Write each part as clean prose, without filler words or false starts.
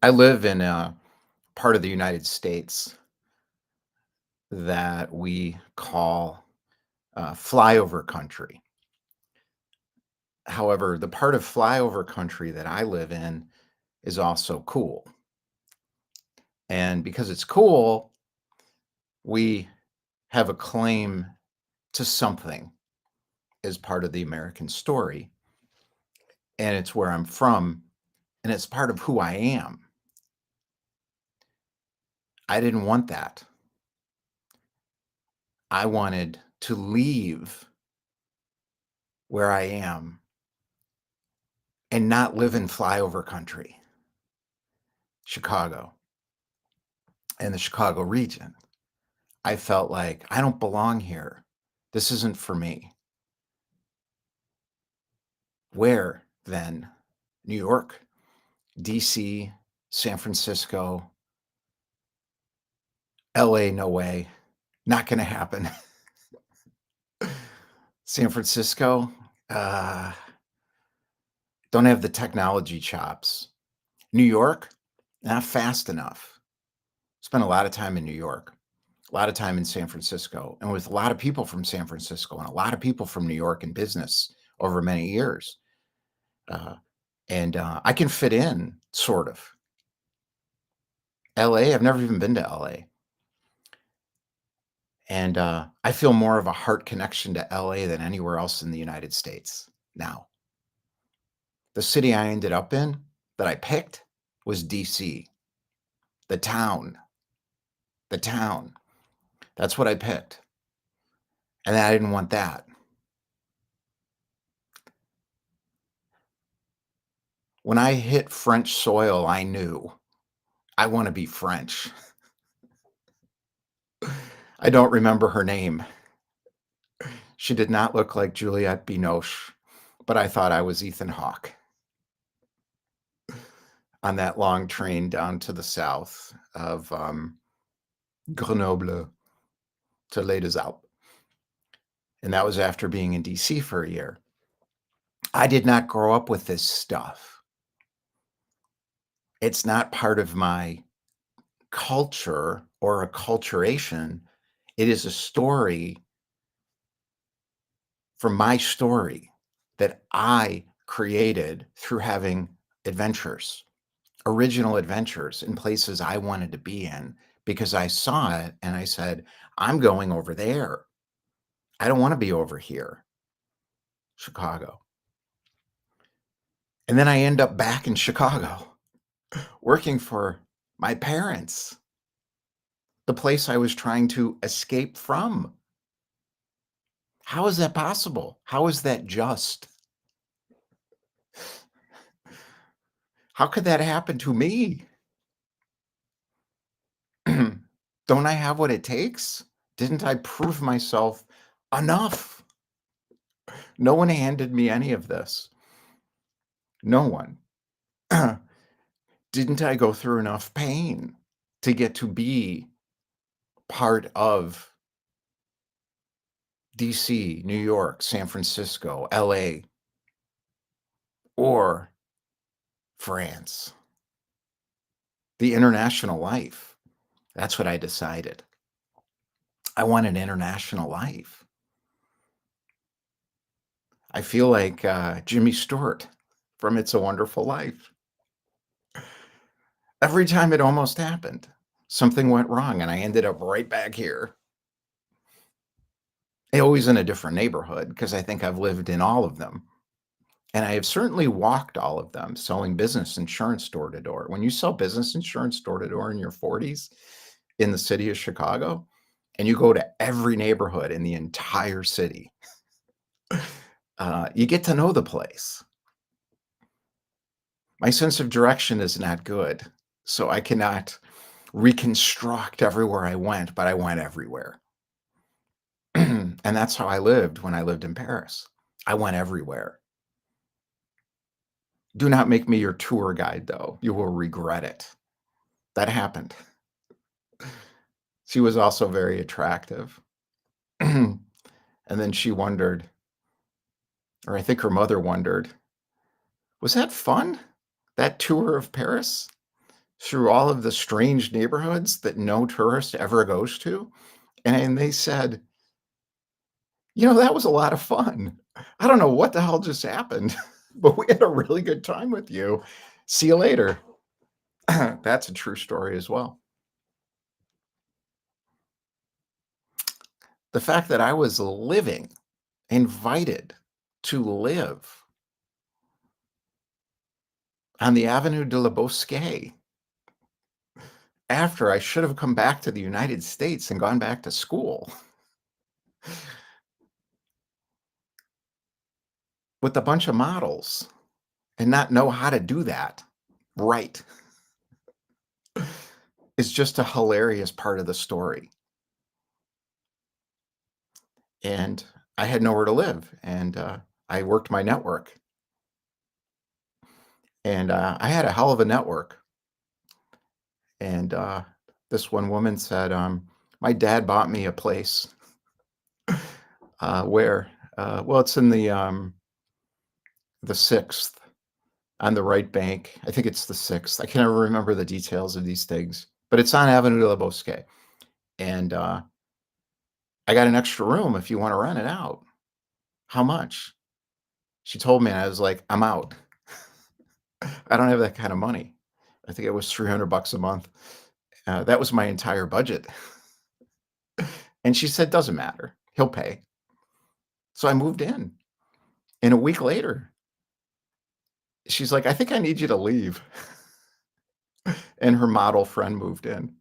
I live in a part of the United States that we call flyover country. However, the part of flyover country that I live in is also cool. And because it's cool, we have a claim to something as part of the American story. And it's where I'm from, and it's part of who I am. I didn't want that. I wanted to leave where I am and not live in flyover country, Chicago, and the Chicago region. I felt like I don't belong here. This isn't for me. Where then? New York, DC, San Francisco, LA, no way. Not going to happen. San Francisco, uh, don't have the technology chops. New York, not fast enough. Spent a lot of time in New York, a lot of time in San Francisco, and with a lot of people from San Francisco and a lot of people from New York in business over many years. Uh, and I can fit in, sort of. LA, I've never even been to LA. And I feel more of a heart connection to LA than anywhere else in the United States now. The city I ended up in that I picked was DC, the town, the town. That's what I picked. And I didn't want that. When I hit French soil, I knew I want to be French. I don't remember her name. She did not look like Juliette Binoche, but I thought I was Ethan Hawke on that long train down to the south of Grenoble to Les Deux Alpes. And that was after being in DC for a year. I did not grow up with this stuff. It's not part of my culture or acculturation. It is a story from my story that I created through having adventures, original adventures in places I wanted to be in because I saw it and I said, I'm going over there. I don't want to be over here, Chicago. And then I end up back in Chicago working for my parents, the place I was trying to escape from. How is that possible? How is that just? How could that happen to me? Don't I have what it takes? Didn't I prove myself enough? No one handed me any of this. No one. Didn't I go through enough pain to get to be part of DC, New York, San Francisco, LA, or France? The international life. That's what I decided. I want an international life. I feel like Jimmy Stewart from It's a Wonderful Life. Every time it almost happened, something went wrong, and I ended up right back here. Always in a different neighborhood because I think I've lived in all of them. And I have certainly walked all of them, selling business insurance door to door. When you sell business insurance door to door in your 40s in the city of Chicago, and you go to every neighborhood in the entire city, you get to know the place. My sense of direction is not good, so I cannot reconstruct everywhere I went, but I went everywhere. And that's how I lived when I lived in Paris. I went everywhere. Do not make me your tour guide, though. You will regret it. That happened. She was also very attractive. And then she wondered, or I think her mother wondered, was that fun? That tour of Paris? through all of the strange neighborhoods that no tourist ever goes to, and they said, That was a lot of fun. I don't know what the hell just happened, but we had a really good time with you. See you later." That's a true story as well. The fact that I was invited to live on the Avenue de la Bosquet after I should have come back to the United States and gone back to school with a bunch of models and not know how to do that right is just a hilarious part of the story. And I had nowhere to live, and, I worked my network, and, I had a hell of a network, and, this one woman said, "My dad bought me a place," where? Well, it's in the 6th on the right bank. I think it's the 6th. I can never remember the details of these things, but it's on Avenue de la Bosquet, and, "I got an extra room if you wanna rent it out." "How much?" She told me, and I was like, "I'm out." I don't have that kind of money. I think it was 300 bucks a month. That was my entire budget. And she said, "Doesn't matter. He'll pay." So I moved in. And a week later, she's like, "I think I need you to leave." And her model friend moved in.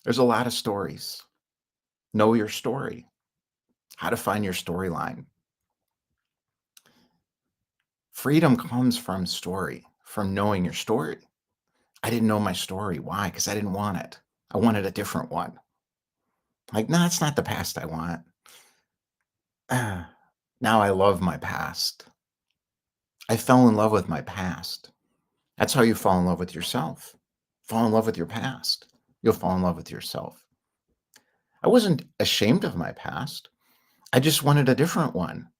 There's a lot of stories. Know your story. How to find your storyline. Freedom comes from story, from knowing your story. I didn't know my story. Why? Because I didn't want it. I wanted a different one. Like, no, it's not the past I want. Now I love my past. I fell in love with my past. That's how you fall in love with yourself. Fall in love with your past. You'll fall in love with yourself. I wasn't ashamed of my past. I just wanted a different one.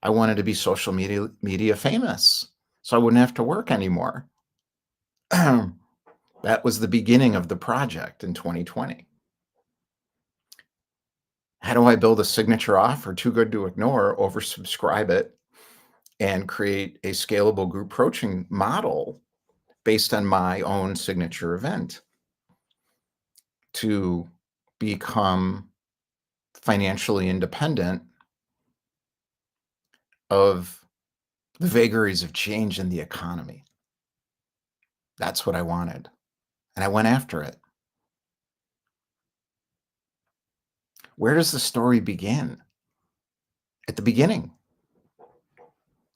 I wanted to be social media famous so I wouldn't have to work anymore. That was the beginning of the project in 2020. How do I build a signature offer too good to ignore, oversubscribe it, and create a scalable group coaching model based on my own signature event to become financially independent of the vagaries of change in the economy? That's what I wanted, and I went after it. Where does the story begin? At the beginning.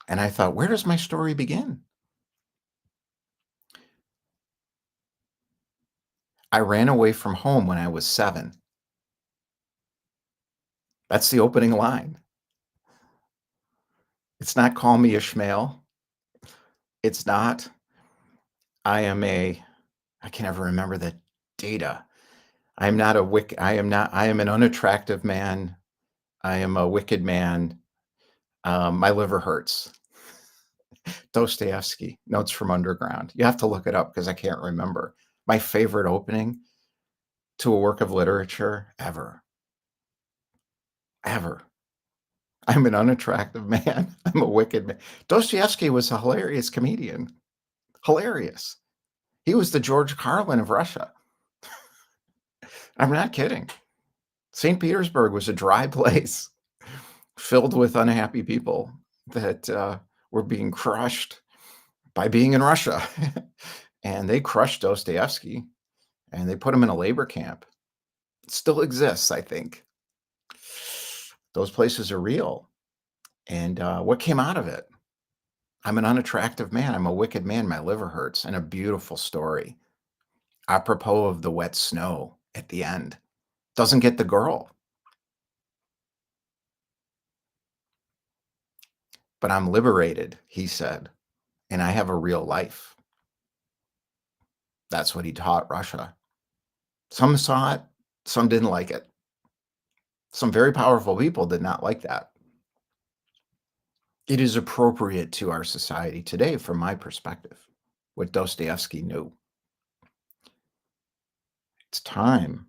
And I thought, where does my story begin? I ran away from home when I was 7. That's the opening line. It's not "Call me Ishmael." It's not, I am a I can never remember the data. I am an unattractive man. I am a wicked man. My liver hurts. Dostoevsky, Notes from Underground. You have to look it up because I can't remember. My favorite opening to a work of literature ever, ever. I'm an unattractive man. I'm a wicked man. Dostoevsky was a hilarious comedian. Hilarious. He was the George Carlin of Russia. I'm not kidding. St. Petersburg was a dry place filled with unhappy people that were being crushed by being in Russia. And they crushed Dostoevsky and they put him in a labor camp. It still exists, I think. Those places are real. And what came out of it? I'm an unattractive man. I'm a wicked man. My liver hurts. And a beautiful story. Apropos of the wet snow at the end. Doesn't get the girl, but I'm liberated, he said. And I have a real life. That's what he taught Russia. Some saw it, some didn't like it. Some very powerful people did not like that. It is appropriate to our society today from my perspective, what Dostoevsky knew. It's time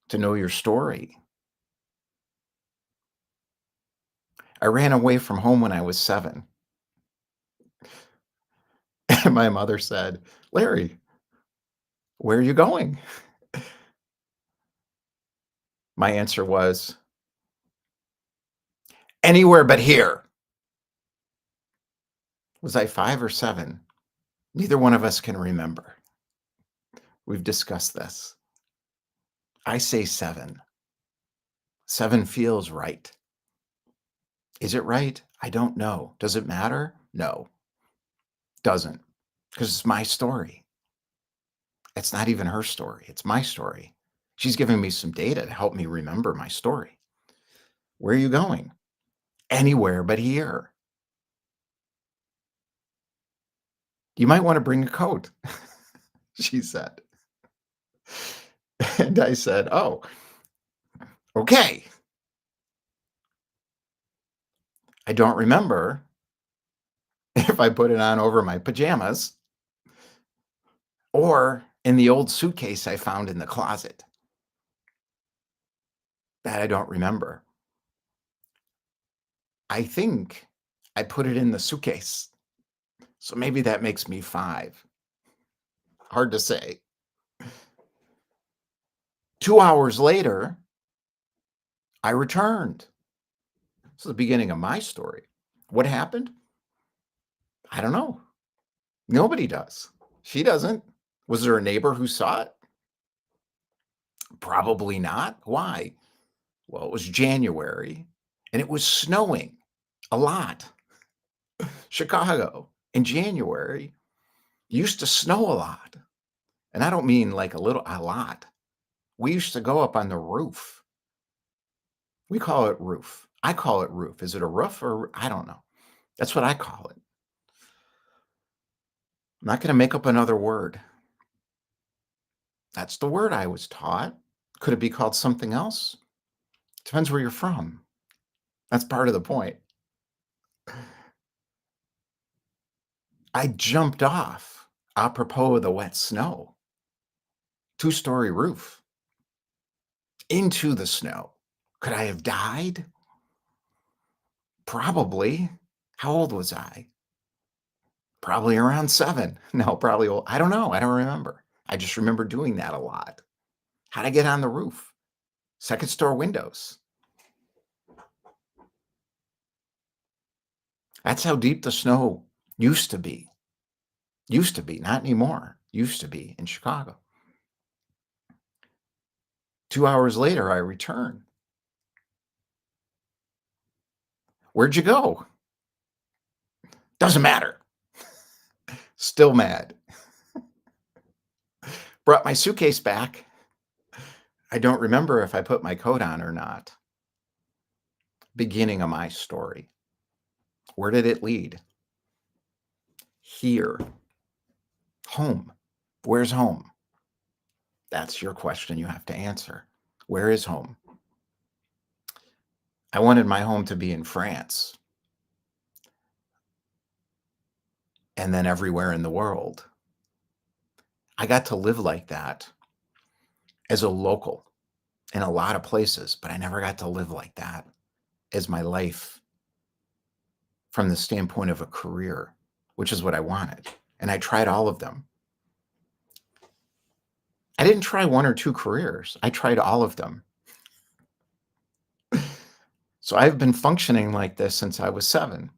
to know your story. I ran away from home when I was 7, and my mother said, "Larry, where are you going?" My answer was, "Anywhere but here." Was I 5 or 7? Neither one of us can remember. We've discussed this. I say 7. 7 feels right. Is it right? I don't know. Does it matter? No, doesn't, because it's my story. It's not even her story. It's my story. She's giving me some data to help me remember my story. Where are you going? Anywhere but here. You might want to bring a coat, she said. And I said, "Oh, okay." I don't remember if I put it on over my pajamas or in the old suitcase I found in the closet. That I don't remember. I think I put it in the suitcase. So maybe that makes me 5. Hard to say. 2 hours later, I returned. This is the beginning of my story. What happened? I don't know. Nobody does. She doesn't. Was there a neighbor who saw it? Probably not. Why? Well, it was January and it was snowing a lot. Chicago in January used to snow a lot. And I don't mean like a lot. We used to go up on the roof. We call it roof. I call it roof. Is it a roof or I don't know. That's what I call it. I'm not going to make up another word. That's the word I was taught. Could it be called something else? Depends where you're from. That's part of the point. I jumped off apropos of the wet snow, two-story roof, into the snow. Could I have died? Probably. How old was I? Probably around 7. No, probably old. I don't know. I don't remember. I just remember doing that a lot. How'd I get on the roof? Second store windows. That's how deep the snow used to be. Used to be, not anymore. Used to be in Chicago. 2 hours later, I return. Where'd you go? Doesn't matter. Still mad. Brought my suitcase back. I don't remember if I put my coat on or not. Beginning of my story. Where did it lead? Here. Home. Where's home? That's your question you have to answer. Where is home? I wanted my home to be in France and then everywhere in the world. I got to live like that as a local in a lot of places, but I never got to live like that as my life from the standpoint of a career, which is what I wanted. And I tried all of them. I didn't try 1 or 2 careers. I tried all of them. So I've been functioning like this since I was 7.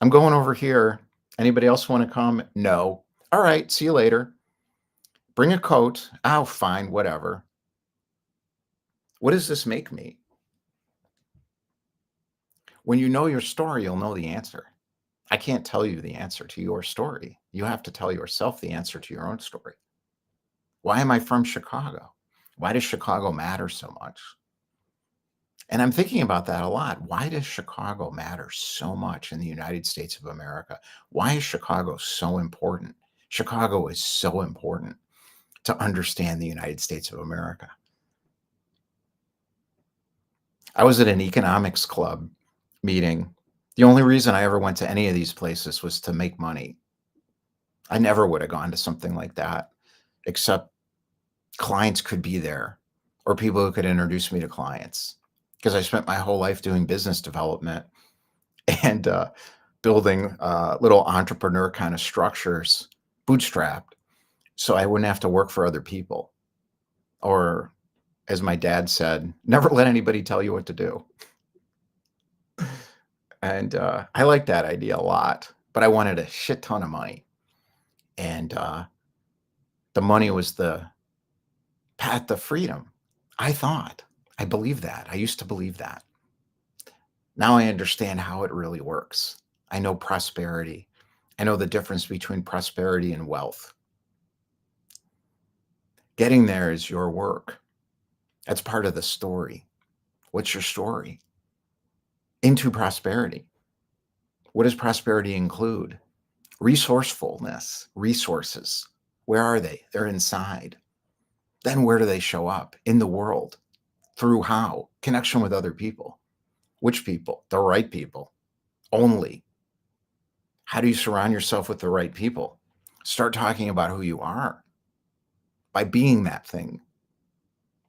I'm going over here. Anybody else want to come? No. All right, see you later. Bring a coat. Oh, fine, whatever. What does this make me? When you know your story, you'll know the answer. I can't tell you the answer to your story. You have to tell yourself the answer to your own story. Why am I from Chicago? Why does Chicago matter so much? And I'm thinking about that a lot. Why does Chicago matter so much in the United States of America? Why is Chicago so important? Chicago is so important to understand the United States of America. I was at an economics club meeting. The only reason I ever went to any of these places was to make money. I never would have gone to something like that, except clients could be there or people who could introduce me to clients because I spent my whole life doing business development and building little entrepreneur kind of structures, bootstrapped, so I wouldn't have to work for other people. Or, as my dad said, never let anybody tell you what to do. And I like that idea a lot, but I wanted a shit ton of money. And the money was the path to freedom. I thought. I believe that. I used to believe that. Now I understand how it really works. I know prosperity. I know the difference between prosperity and wealth. Getting there is your work. That's part of the story. What's your story? Into prosperity. What does prosperity include? Resourcefulness, resources. Where are they? They're inside. Then where do they show up? In the world. Through how? Connection with other people. Which people? The right people. Only. How do you surround yourself with the right people? Start talking about who you are by being that thing.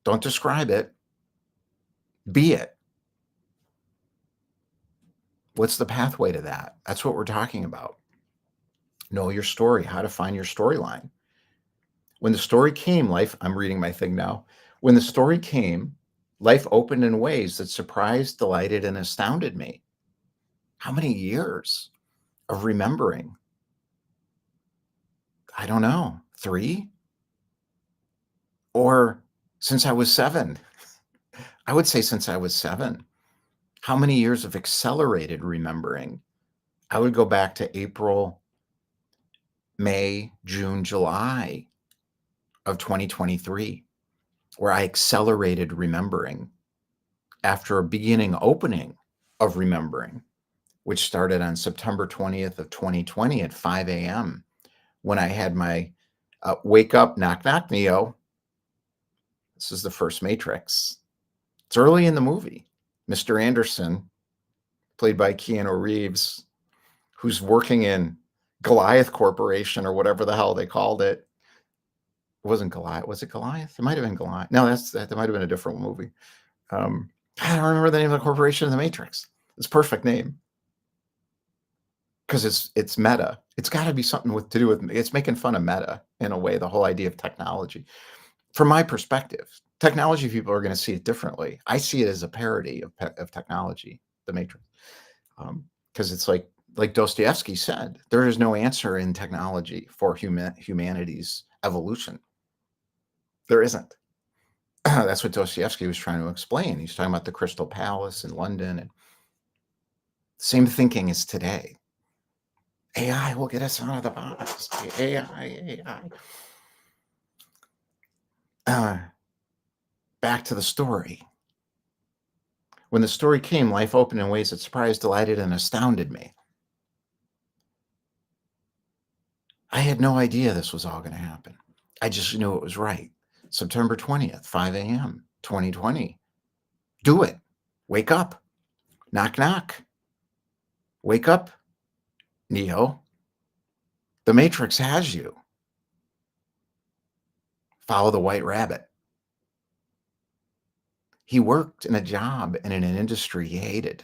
Don't describe it. Be it. What's the pathway to that? That's what we're talking about. Know your story, how to find your storyline. When the story came, I'm reading my thing now. When the story came, life opened in ways that surprised, delighted, and astounded me. How many years of remembering? I don't know, 3? Or since I was 7? I would say since I was 7. How many years of accelerated remembering? I would go back to April, May, June, July of 2023, where I accelerated remembering after a beginning opening of remembering, which started on September 20th of 2020 at 5 a.m. when I had my wake up, knock, knock, Neo. This is the first Matrix. It's early in the movie. Mr. Anderson, played by Keanu Reeves, who's working in Goliath Corporation or whatever the hell they called it. It wasn't Goliath. Was it Goliath? It might have been Goliath. No, that might have been a different movie. I don't remember the name of the corporation in the Matrix. It's a perfect name because it's meta. It's got to be something to do with it's making fun of meta in a way. The whole idea of technology, from my perspective, technology people are going to see it differently. I see it as a parody of technology, the Matrix, because it's like Dostoevsky said, there is no answer in technology for humanity's evolution. There isn't. That's what Dostoevsky was trying to explain. He's talking about the Crystal Palace in London, and same thinking as today. AI will get us out of the box. AI. Back to the story. When the story came, life opened in ways that surprised, delighted, and astounded me. I had no idea this was all going to happen. I just knew it was right. September 20th, 5 a.m., 2020. Do it. Wake up. Knock, knock. Wake up, Neo. The Matrix has you. Follow the white rabbit. He worked in a job and in an industry he hated.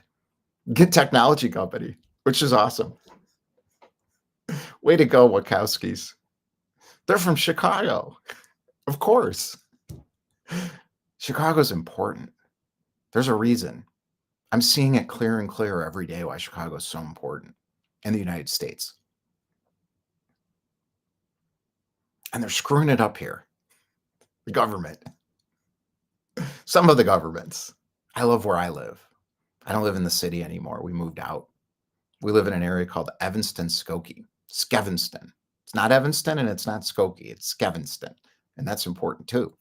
Good technology company, which is awesome. Way to go, Wachowskis. They're from Chicago. Of course. Chicago's important. There's a reason. I'm seeing it clear and clear every day why Chicago is so important in the United States. And they're screwing it up here. The government. Some of the governments. I love where I live. I don't live in the city anymore. We moved out. We live in an area called Evanston, Skokie. Skevinston. It's not Evanston and it's not Skokie. It's Skevinston. And that's important too.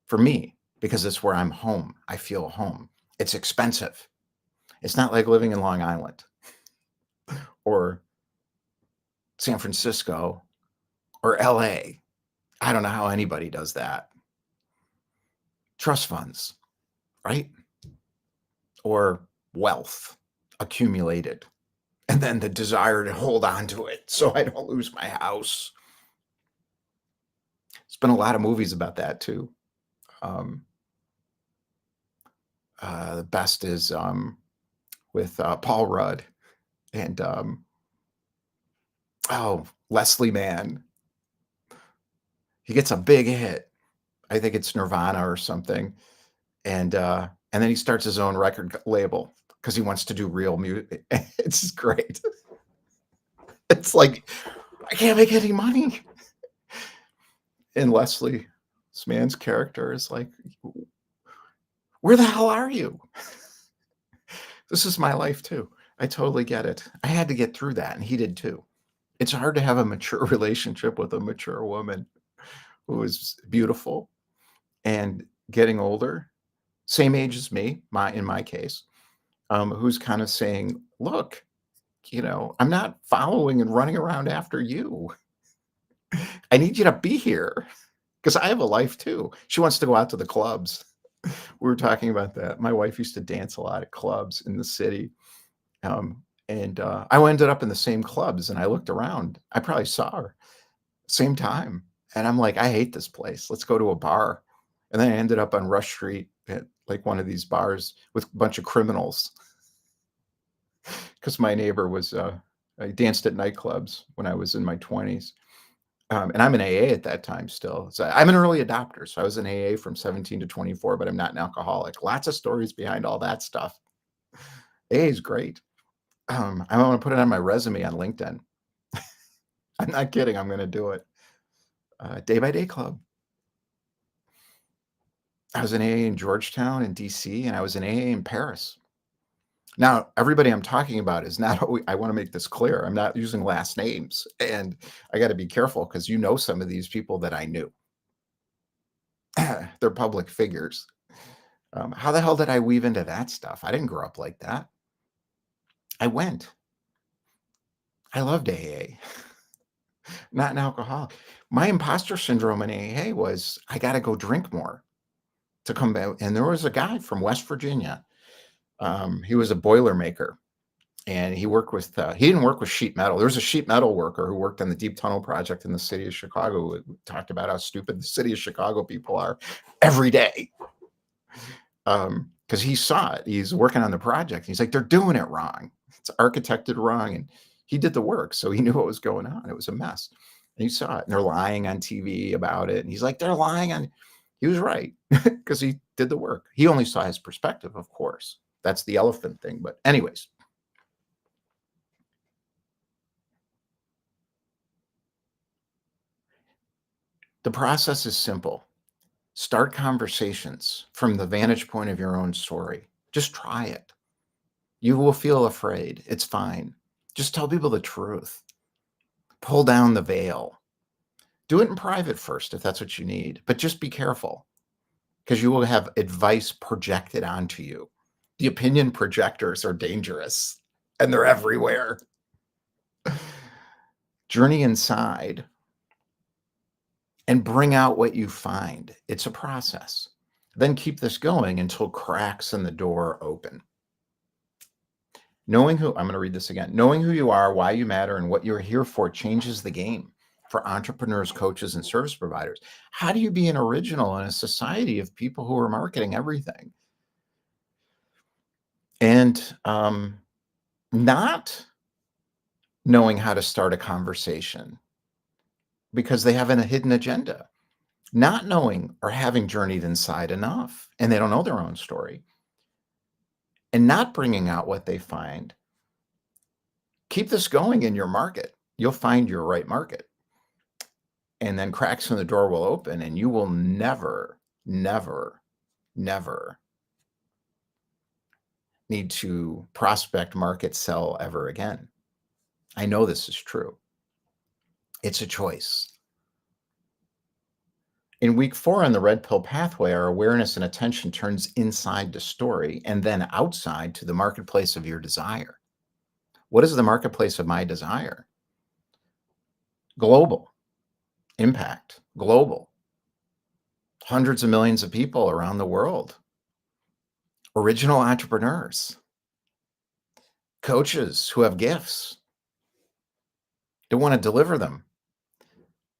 For me, because it's where I'm home. I feel home. It's expensive. It's not like living in Long Island or San Francisco or LA. I don't know how anybody does that. Trust funds, right? Or wealth accumulated, and then the desire to hold on to it so I don't lose my house. There's been a lot of movies about that too. Um, the best is with Paul Rudd and Leslie Mann. He gets a big hit. I think it's Nirvana or something, and then he starts his own record label because he wants to do real music. It's just great. It's like I can't make any money. And Leslie Mann's character is like, where the hell are you? This is my life too. I totally get it. I had to get through that, and he did too. It's hard to have a mature relationship with a mature woman who is beautiful and getting older, same age as me, in my case, who's kind of saying, look, I'm not following and running around after you. I need you to be here because I have a life too. She wants to go out to the clubs. We were talking about that. My wife used to dance a lot at clubs in the city. And I ended up in the same clubs, and I looked around. I probably saw her same time. And I'm like, I hate this place. Let's go to a bar. And then I ended up on Rush Street at like one of these bars with a bunch of criminals because my neighbor was, I danced at nightclubs when I was in my 20s. And I'm an AA at that time still. So I'm an early adopter. So I was in AA from 17 to 24, but I'm not an alcoholic. Lots of stories behind all that stuff. AA is great. I want to put it on my resume on LinkedIn. I'm not kidding. I'm going to do it. Day by Day Club. I was in AA in Georgetown and DC, and I was in AA in Paris. Now, everybody I'm talking about is not, I want to make this clear. I'm not using last names, and I got to be careful because some of these people that I knew. They're public figures. How the hell did I weave into that stuff? I didn't grow up like that. I went. I loved AA. Not an alcoholic. My imposter syndrome in AA was I got to go drink more to come back. And there was a guy from West Virginia. He was a boiler maker, and he worked with, he didn't work with sheet metal. There was a sheet metal worker who worked on the Deep Tunnel Project in the city of Chicago. Who talked about how stupid the city of Chicago people are every day. Because he saw it. He's working on the project. He's like, they're doing it wrong. It's architected wrong. And he did the work. So he knew what was going on. It was a mess. And he saw it. And they're lying on TV about it. And he's like, they're lying on. He was right because he did the work. He only saw his perspective, of course. That's the elephant thing. But anyways. The process is simple. Start conversations from the vantage point of your own story. Just try it. You will feel afraid. It's fine. Just tell people the truth. Pull down the veil. Do it in private first if that's what you need, but just be careful because you will have advice projected onto you. The opinion projectors are dangerous and they're everywhere. Journey inside and bring out what you find. It's a process. Then keep this going until cracks in the door open. I'm going to read this again. Knowing who you are, why you matter, and what you're here for changes the game for entrepreneurs, coaches, and service providers. How do you be an original in a society of people who are marketing everything? And not knowing how to start a conversation because they have a hidden agenda. Not knowing or having journeyed inside enough, and they don't know their own story. And not bringing out what they find. Keep this going in your market. You'll find your right market. And then cracks in the door will open, and you will never, never, never need to prospect, market, sell ever again. I know this is true. It's a choice. In week 4 on the red pill pathway, our awareness and attention turns inside the story and then outside to the marketplace of your desire. What is the marketplace of my desire? Global impact, global. Hundreds of millions of people around the world. Original entrepreneurs. coaches who have gifts, they want to deliver them,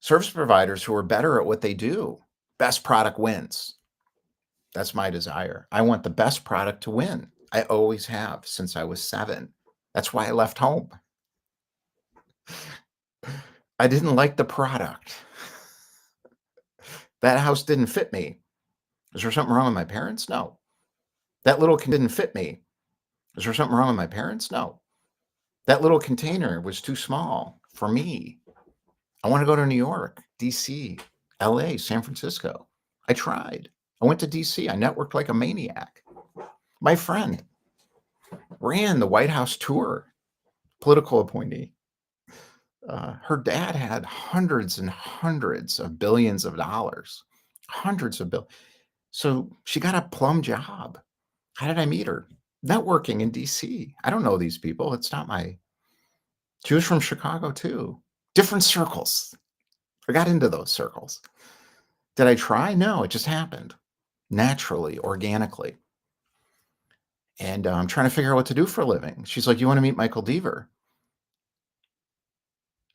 service providers who are better at what they do. Best product wins. That's my desire. I want the best product to win. I always have since I was 7. That's why I left home. I didn't like the product. That house didn't fit me. Is there something wrong with my parents? No. That little didn't fit me. Is there something wrong with my parents? No. That little container was too small for me. I want to go to New York, DC, LA, San Francisco. I tried. I went to DC. I networked like a maniac. My friend ran the White House tour, political appointee. Her dad had hundreds and hundreds of billions of dollars, hundreds of billions. So she got a plum job. How did I meet her? Networking in DC. I don't know these people. It's not my. She was from Chicago too. Different circles. I got into those circles. Did I try? No, it just happened naturally, organically. And I'm trying to figure out what to do for a living. She's like, "You want to meet Michael Deaver?"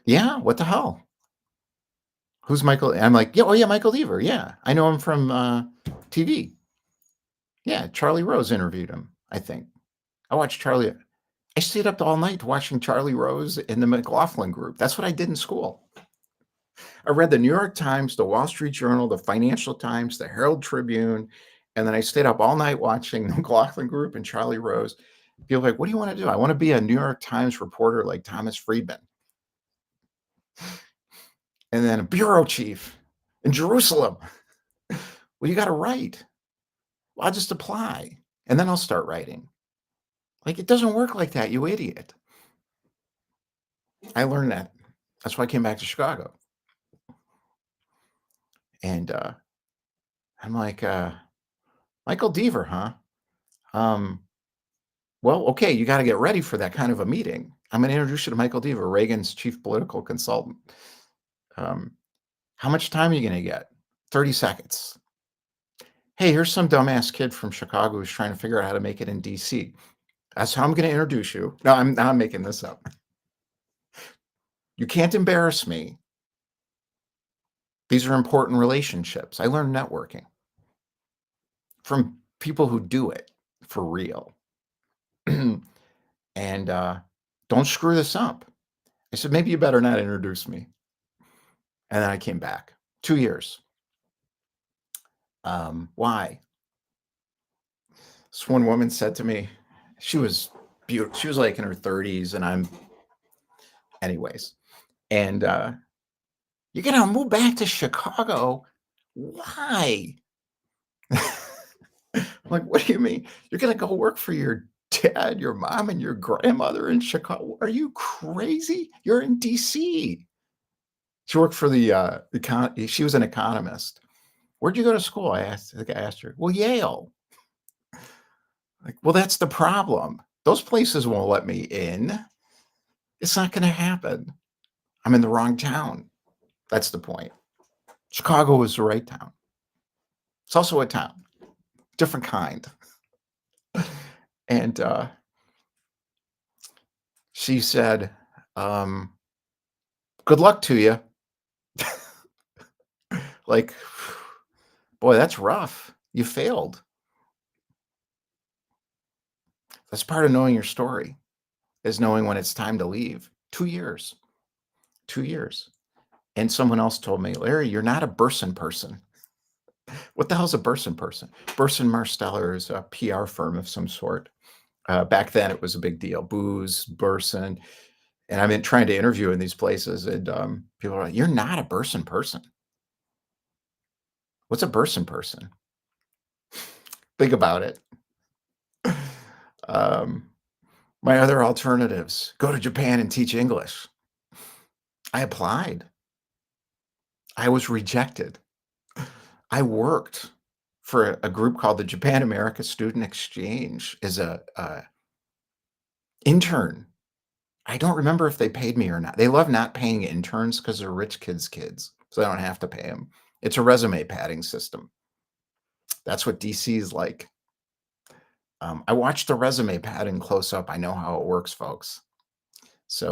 Yeah, what the hell? Who's Michael? I'm like, yeah, oh yeah, Michael Deaver. Yeah, I know him from TV. Yeah, Charlie Rose interviewed him, I think. I watched Charlie. I stayed up all night watching Charlie Rose in the McLaughlin group. That's what I did in school. I read the New York Times, the Wall Street Journal, the Financial Times, the Herald Tribune, and then I stayed up all night watching the McLaughlin group and Charlie Rose. People are like, what do you want to do? I want to be a New York Times reporter like Thomas Friedman. And then a bureau chief in Jerusalem. Well, you got to write. Well, I'll just apply and then I'll start writing. Like, it doesn't work like that, you idiot. I learned that. That's why I came back to Chicago. And I'm like, Michael Deaver, huh? Well, okay, you got to get ready for that kind of a meeting. I'm going to introduce you to Michael Deaver, Reagan's chief political consultant. How much time are you going to get? 30 seconds. Hey, here's some dumbass kid from Chicago who's trying to figure out how to make it in DC. That's how I'm going to introduce you. No, I'm not making this up. You can't embarrass me. These are important relationships. I learned networking from people who do it for real. And don't screw this up. I said, maybe you better not introduce me. And then I came back. 2 years. Why? This one woman said to me, she was beautiful. She was like in her 30s, and I'm, anyways. And you're gonna move back to Chicago? Why? I'm like, what do you mean? You're gonna go work for your dad, your mom, and your grandmother in Chicago? Are you crazy? You're in DC. She worked for the she was an economist. Where'd you go to school? I think I asked her. Well, Yale. Like, well, that's the problem. Those places won't let me in. It's not going to happen. I'm in the wrong town. That's the point. Chicago is the right town. It's also a town, different kind. And she said, good luck to you. Like, boy, that's rough. You failed. That's part of knowing your story, is knowing when it's time to leave. 2 years. 2 years. And someone else told me, Larry, you're not a Burson person. What the hell's a Burson person? Burson Marsteller is a PR firm of some sort. Back then, it was a big deal. Booz, Burson. And I've been trying to interview in these places, and people are like, you're not a Burson person. What's a Burson person? Think about it. My other alternatives, go to Japan and teach English. I applied. I was rejected. I worked for a group called the Japan America Student Exchange as a intern. I don't remember if they paid me or not. They love not paying interns because they're rich kids' so they don't have to pay them. It's a resume padding system. That's what DC is like. I watched the resume pad in close up. I know how it works, folks. So